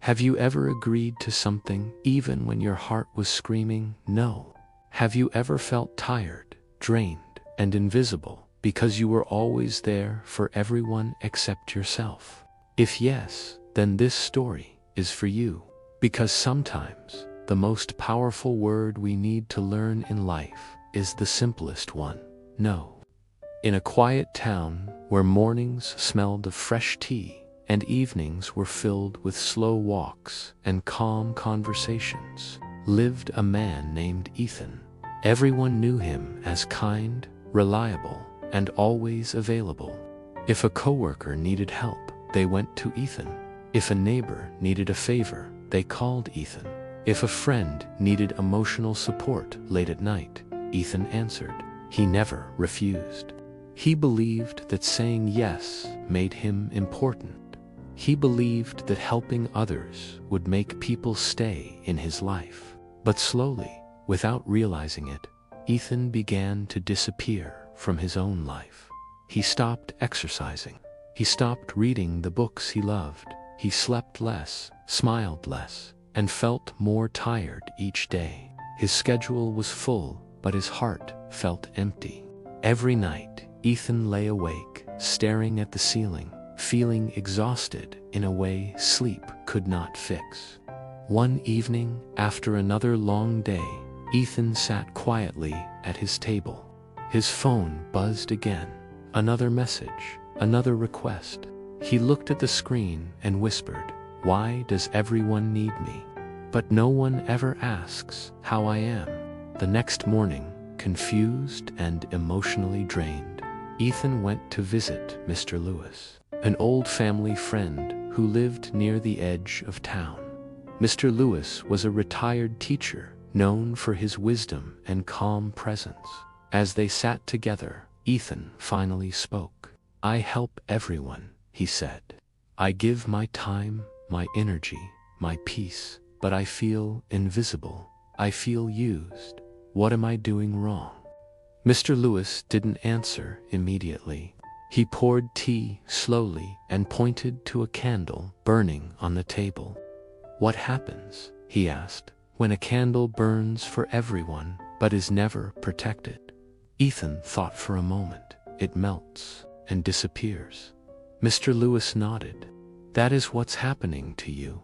Have you ever agreed to something even when your heart was screaming no? Have you ever felt tired, drained, and invisible because you were always there for everyone except yourself? If yes, then this story is for you. Because sometimes the most powerful word we need to learn in life is the simplest one: no. In a quiet town where mornings smelled of fresh tea and evenings were filled with slow walks and calm conversations, lived a man named Ethan. Everyone knew him as kind, reliable, and always available. If a coworker needed help, they went to Ethan. If a neighbor needed a favor, they called Ethan. If a friend needed emotional support late at night, Ethan answered. He never refused. He believed that saying yes made him important. He believed that helping others would make people stay in his life. But slowly, without realizing it, Ethan began to disappear from his own life. He stopped exercising. He stopped reading the books he loved. He slept less, smiled less, and felt more tired each day. His schedule was full, but his heart felt empty. Every night, Ethan lay awake, staring at the ceiling, feeling exhausted in a way sleep could not fix. One evening, after another long day, Ethan sat quietly at his table. His phone buzzed again. Another message, another request. He looked at the screen and whispered, "Why does everyone need me? But no one ever asks how I am." The next morning, confused and emotionally drained, Ethan went to visit Mr. Lewis, an old family friend who lived near the edge of town. Mr. Lewis was a retired teacher known for his wisdom and calm presence. As they sat together, Ethan finally spoke. "I help everyone," he said. "I give my time, my energy, my peace, but I feel invisible. I feel used. What am I doing wrong?" Mr. Lewis didn't answer immediately. He poured tea slowly and pointed to a candle burning on the table. "What happens," he asked, "when a candle burns for everyone but is never protected?" Ethan thought for a moment. "It melts and disappears." Mr. Lewis nodded. "That is what's happening to you."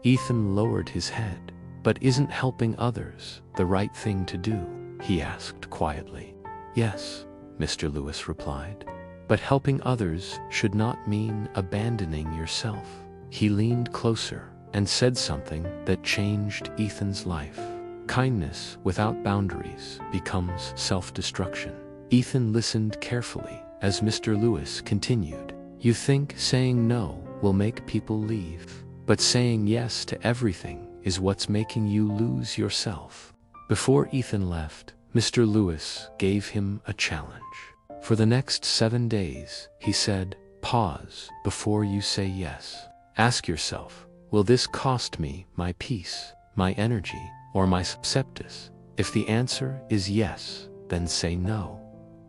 Ethan lowered his head. "But isn't helping others the right thing to do?" he asked quietly. "Yes," Mr. Lewis replied. "But helping others should not mean abandoning yourself." He leaned closer and said something that changed Ethan's life. "Kindness without boundaries becomes self-destruction." Ethan listened carefully as Mr. Lewis continued. "You think saying no will make people leave, but saying yes to everything is what's making you lose yourself." Before Ethan left, Mr. Lewis gave him a challenge. For the next 7 days, he said, "Pause before you say yes. Ask yourself, will this cost me my peace, my energy, or my sepsis? If the answer is yes, then say no."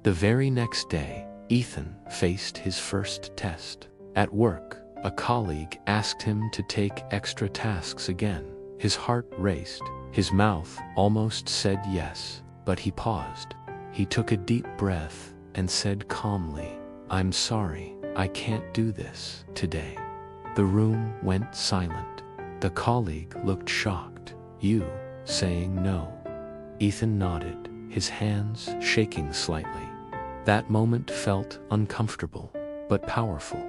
The very next day, Ethan faced his first test. At work, a colleague asked him to take extra tasks again. His heart raced. His mouth almost said yes, but he paused. He took a deep breath and said calmly, "I'm sorry, I can't do this today." The room went silent. The colleague looked shocked. "You saying no?" Ethan nodded, his hands shaking slightly. That moment felt uncomfortable, but powerful.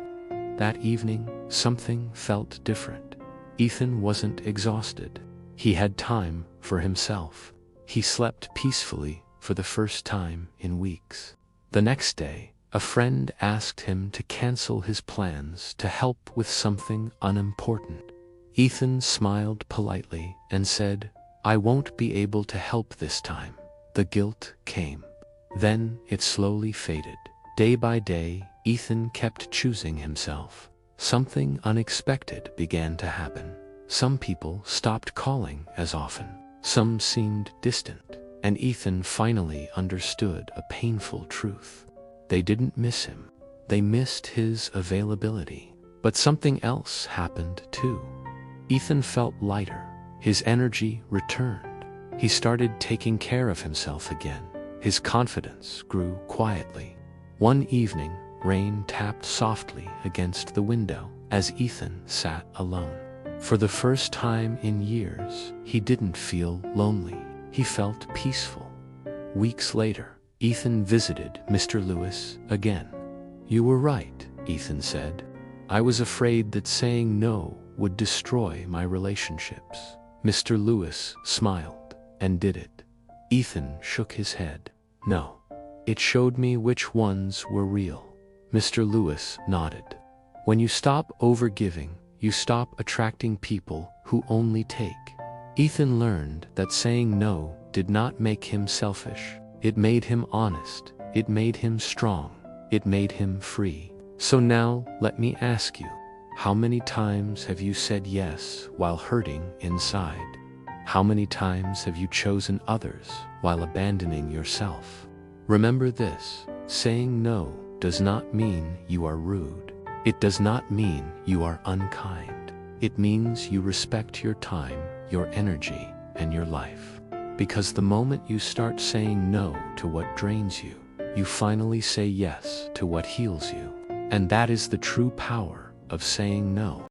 That evening, something felt different. Ethan wasn't exhausted. He had time for himself. He slept peacefully for the first time in weeks. The next day, a friend asked him to cancel his plans to help with something unimportant. Ethan smiled politely and said, "I won't be able to help this time." The guilt came. Then it slowly faded. Day by day, Ethan kept choosing himself. Something unexpected began to happen. Some people stopped calling as often. Some seemed distant. And Ethan finally understood a painful truth. They didn't miss him. They missed his availability. But something else happened too. Ethan felt lighter. His energy returned. He started taking care of himself again. His confidence grew quietly. One evening, rain tapped softly against the window as Ethan sat alone. For the first time in years, he didn't feel lonely. He felt peaceful. Weeks later, Ethan visited Mr. Lewis again. "You were right," Ethan said. "I was afraid that saying no would destroy my relationships." Mr. Lewis smiled. "And did it?" Ethan shook his head. "No. It showed me which ones were real." Mr. Lewis nodded. "When you stop overgiving, you stop attracting people who only take." Ethan learned that saying no did not make him selfish. It made him honest. It made him strong. It made him free. So now, let me ask you, how many times have you said yes while hurting inside? How many times have you chosen others while abandoning yourself? Remember this: saying no does not mean you are rude. It does not mean you are unkind. It means you respect your time, your energy, and your life. Because the moment you start saying no to what drains you, you finally say yes to what heals you. And that is the true power of saying no.